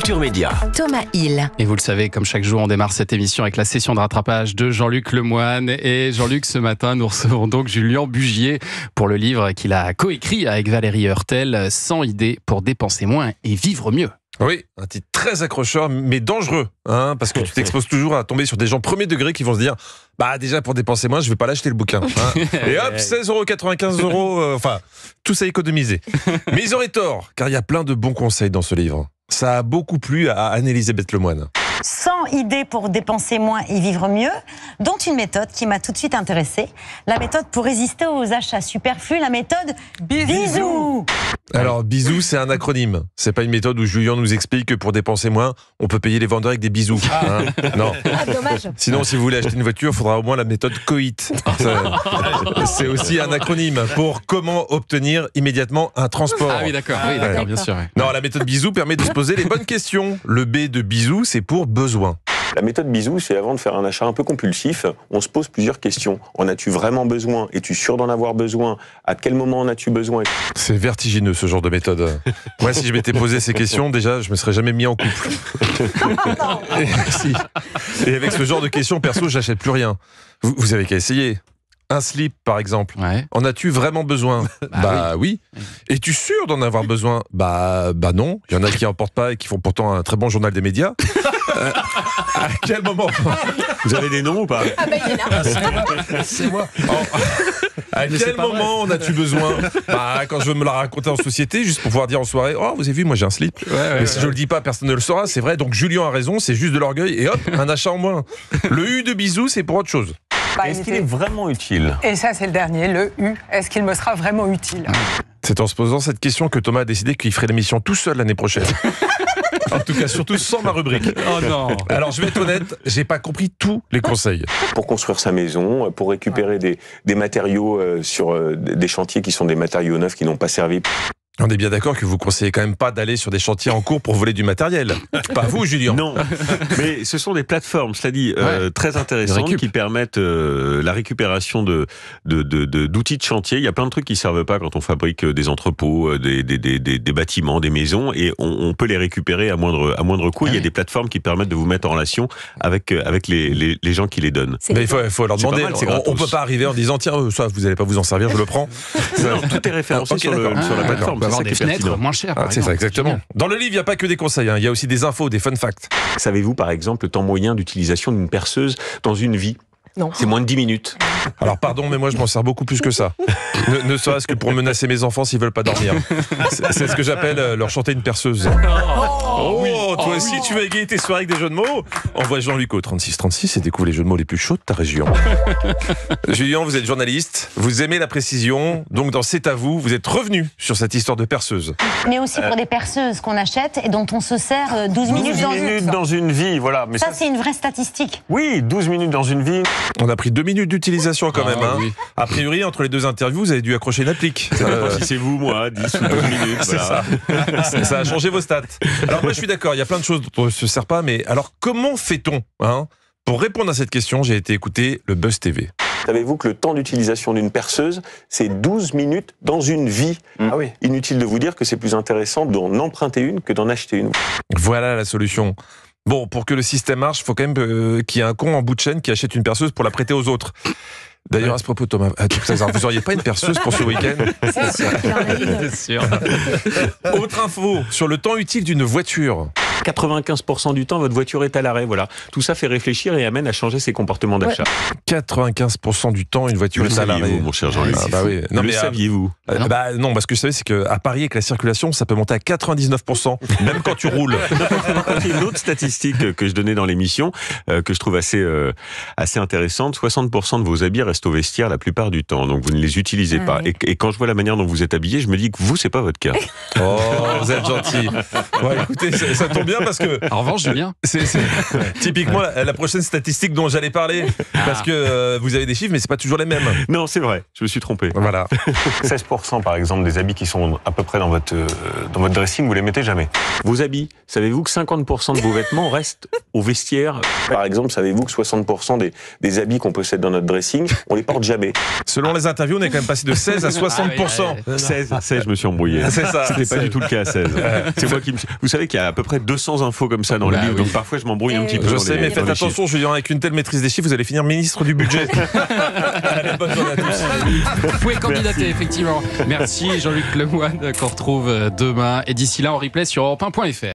Culture Média. Thomas Hill. Et vous le savez, comme chaque jour, on démarre cette émission avec la session de rattrapage de Jean-Luc Lemoine. Et Jean-Luc, ce matin, nous recevons donc Julien Bugier pour le livre qu'il a coécrit avec Valérie Heurtel, 100 idées pour dépenser moins et vivre mieux. Oui, un titre très accrocheur, mais dangereux, parce que tu t'exposes toujours à tomber sur des gens premier degré qui vont se dire déjà pour dépenser moins, je vais pas l'acheter le bouquin. Et hop, 16,95 €, enfin, tout ça économisé. Mais ils auraient tort, car il y a plein de bons conseils dans ce livre. Ça a beaucoup plu à Anne-Elisabeth Lemoine. 100 idées pour dépenser moins et vivre mieux, dont une méthode qui m'a tout de suite intéressée. La méthode pour résister aux achats superflus, la méthode Bisous. Alors, bisous, c'est un acronyme. C'est pas une méthode où Julien nous explique que pour dépenser moins, on peut payer les vendeurs avec des bisous. Non. Dommage. Sinon, si vous voulez acheter une voiture, il faudra au moins la méthode COIT. C'est aussi un acronyme pour comment obtenir immédiatement un transport. Ah oui, d'accord, bien sûr. Ouais. Non, la méthode bisous permet de se poser les bonnes questions. Le B de bisous, c'est pour besoin. La méthode Bisous, c'est avant de faire un achat un peu compulsif, on se pose plusieurs questions. En as-tu vraiment besoin? Es-tu sûr d'en avoir besoin? À quel moment en as-tu besoin? C'est vertigineux ce genre de méthode. Moi, si je m'étais posé ces questions, déjà, je me serais jamais mis en couple. Et avec ce genre de questions, perso, j'achète plus rien. Vous avez qu'à essayer. Un slip, par exemple. Ouais. En as-tu vraiment besoin? Oui. Es-tu sûr d'en avoir besoin? Bah non. Il y en a qui n'en portent pas et qui font pourtant un très bon journal des médias. À quel moment? Vous avez des noms ou pas? C'est moi. À quel moment en as-tu besoin? Quand je veux me la raconter en société, juste pour pouvoir dire en soirée, oh, vous avez vu, moi j'ai un slip. Mais si je le dis pas, personne ne le saura, c'est vrai. Donc Julien a raison, c'est juste de l'orgueil. Et hop, un achat en moins. Le U de bisous, c'est pour autre chose. Est-ce qu'il est vraiment utile? Et ça, c'est le dernier, le U. Est-ce qu'il me sera vraiment utile? C'est en se posant cette question que Thomas a décidé qu'il ferait l'émission tout seul l'année prochaine. En tout cas, surtout sans ma rubrique. Oh non. Alors, je vais être honnête, j'ai pas compris tous les conseils. Pour construire sa maison, pour récupérer des matériaux sur des chantiers qui sont des matériaux neufs qui n'ont pas servi. On est bien d'accord que vous conseillez quand même pas d'aller sur des chantiers en cours pour voler du matériel. Pas vous, Julien. Non, mais ce sont des plateformes, cela dit, très intéressantes qui permettent la récupération d'outils de chantier. Il y a plein de trucs qui servent pas quand on fabrique des entrepôts, des bâtiments, des maisons, et on peut les récupérer à moindre coût. Il y a des plateformes qui permettent de vous mettre en relation avec les gens qui les donnent. Mais il faut leur demander. On peut pas arriver en disant tiens, ça vous allez pas vous en servir, je le prends. Non, tout est référencé sur la plateforme. Avoir des fenêtres moins chères. C'est ça, exactement. Dans le livre, il n'y a pas que des conseils, il y a aussi des infos, des fun facts. Savez-vous, par exemple, le temps moyen d'utilisation d'une perceuse dans une vie? Non. C'est moins de 10 minutes. Alors pardon, mais moi je m'en sers beaucoup plus que ça. Ne serait-ce que pour menacer mes enfants s'ils veulent pas dormir. C'est ce que j'appelle leur chanter une perceuse. Toi aussi tu vas égayer tes soirées avec des jeux de mots? Envoie Jean-Luc au 3636 et découvre les jeux de mots les plus chauds de ta région. Julien, vous êtes journaliste, vous aimez la précision, donc dans C'est à vous, vous êtes revenu sur cette histoire de perceuse. Mais aussi pour des perceuses qu'on achète et dont on se sert 12 minutes dans une vie, voilà. Mais ça, c'est une vraie statistique. Oui, 12 minutes dans une vie. On a pris 2 minutes d'utilisation quand même. Oui. A priori, entre les deux interviews, vous avez dû accrocher une applique. Si c'est vous, moi, 10 ou 12 minutes. C'est ça. Ça a changé vos stats. Alors moi, je suis d'accord, il y a plein de choses dont on ne se sert pas, mais alors comment fait-on Pour répondre à cette question, j'ai été écouter le Buzz TV. Savez-vous que le temps d'utilisation d'une perceuse, c'est 12 minutes dans une vie? Ah oui. Inutile de vous dire que c'est plus intéressant d'en emprunter une que d'en acheter une. Voilà la solution. Bon, pour que le système marche, il faut quand même qu'il y ait un con en bout de chaîne qui achète une perceuse pour la prêter aux autres. D'ailleurs, à ce propos, Thomas, vous n'auriez pas une perceuse pour ce week-end? C'est sûr. Autre info sur le temps utile d'une voiture. 95% du temps, votre voiture est à l'arrêt, voilà. Tout ça fait réfléchir et amène à changer ses comportements d'achat. 95% du temps, une voiture est à l'arrêt. Mon cher Jean-Luc. Oui. Non, mais saviez-vous? Non, parce que je savais, c'est qu'à Paris, avec la circulation, ça peut monter à 99%, même quand tu roules. Il y a une autre statistique que je donnais dans l'émission, que je trouve assez intéressante. 60% de vos habits restent au vestiaire la plupart du temps, donc vous ne les utilisez pas. Et quand je vois la manière dont vous êtes habillé, je me dis que vous, c'est pas votre cas. Oh, vous êtes gentil. Ouais, écoutez, ça tombe bien parce que... En revanche, Julien, c'est typiquement la prochaine statistique dont j'allais parler, parce que vous avez des chiffres, mais c'est pas toujours les mêmes. Non, c'est vrai, je me suis trompé. Voilà. 16% par exemple des habits qui sont à peu près dans votre dressing, vous les mettez jamais. Vos habits, savez-vous que 50% de vos vêtements restent au vestiaire? Par exemple, savez-vous que 60% des habits qu'on possède dans notre dressing, on les porte jamais? Selon les interviews, on est quand même passé de 16 à 60%. 16, je me suis embrouillé. C'est ça. C'était pas du tout le cas à 16. C'est moi qui me... Vous savez qu'il y a à peu près 200 200 infos comme ça dans le livre, donc parfois je m'embrouille un petit peu. Je sais, mais faites attention, Julien, avec une telle maîtrise des chiffres, vous allez finir ministre du budget. Allez, bonne journée à tous. Vous pouvez candidater, effectivement. Merci Jean-Luc Lemoyne, qu'on retrouve demain. Et d'ici là, en replay sur europe1.fr.